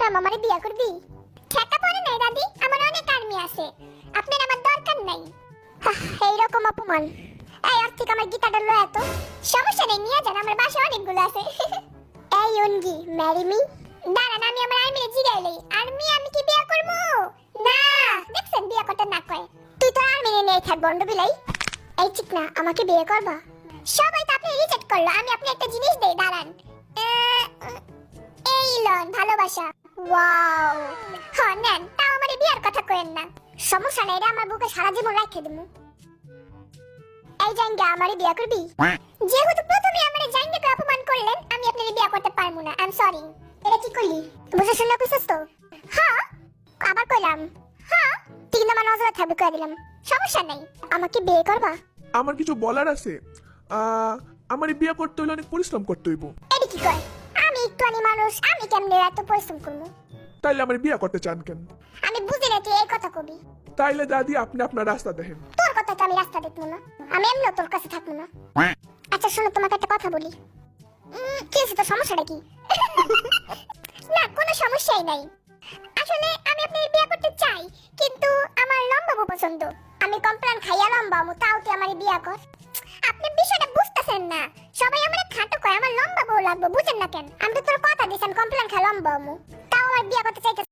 বললাম আমারে বিয়ে করবি? ঠেকা পড়ে নাই দাদি, আমার অনেক আর্মি আছে, আপনার আমার দরকার নাই। এইরকম অপমান। এই আর্থিক আমার গীতাটা লয় এত সমস্যা নেই, নিয়ে যান, আমার বাসায় অনেকগুলো আছে। এই অনগি ম্যারি মি। দাঁড়ান, আমি আমার আর্মি জিগাই লই। আর্মি আমি কি বিয়ে করবো? না, দেখছেন বিয়ে করতে না কয়। তুই তো আর্মি নিয়ে থাক বন্ড বিলাই। এই চিকনা, আমাকে বিয়ে করবা? সবাই তো আপনি রিজেক্ট করলো, আমি আপনি একটা জিনিস দেই, দাঁড়ান। এই লন ভালোবাসা। ওয়াও, হ্যাঁ নেন, তাও আমারে বিয়ার কথা কইেন না। সমস্যা নাই, এটা আমার বুকে সারা জীবন রাখে দেবো। এই জাঙ্গা, আমারে বিয়ে করবি? যেহেতু প্রথমে আমারে জাঙ্গাকে অপমান করলেন, আমি আপনারে বিয়ে করতে পারবো না। I am sorry. এটা কি করলি? বুঝে শুনলে কইছস তো? হ্যাঁ, আবার কইলাম। হ্যাঁ, ঠিক না, মানে নজরে থাকবে কই দিলাম। সমস্যা নাই, আমাকে বিয়ে করবা? আমার কিছু বলার আছে। আমার বিয়ে করতে হলে অনেক পরিশ্রম করতে হইব। এটা কি কয়? আমি একটুখানি মানুষ, আমি কেমনে এত পরিশ্রম করবো? তাইলে আমার বিয়ে করতে চান কেন? আমি বুঝি না তুই এই কথা কবি। তাইলে দাদি আপনি আপনার রাস্তা দেখেন। তোর কথা তো আমি রাস্তা দেখবো না, আমি এমনিও তোর কাছে থাকবো না। আচ্ছা শোনো, তোমাকে একটা কথা বলি। কি হয়েছে, তোর সমস্যাটা কি? না, কোনো সমস্যাই নাই। আসলে আমি আপনার বিয়ে করতে চাই, কিন্তু আমার লম্বা বউ পছন্দ। আমি কমপ্লেন খাইয়া লম্বা আমু, তাও তুই আমার বিয়ে কর। আপনি বিষয়টা বুঝতেছেন না, সবাই আমার খাটো কয়, আমার লম্বা বউ লাগবে, বুঝেন না কেন? আমি তো তোর কথা দিছি, আমি কমপ্লেন খাই লম্বা আমু, তাও আমার বিয়ে করতে চাইতে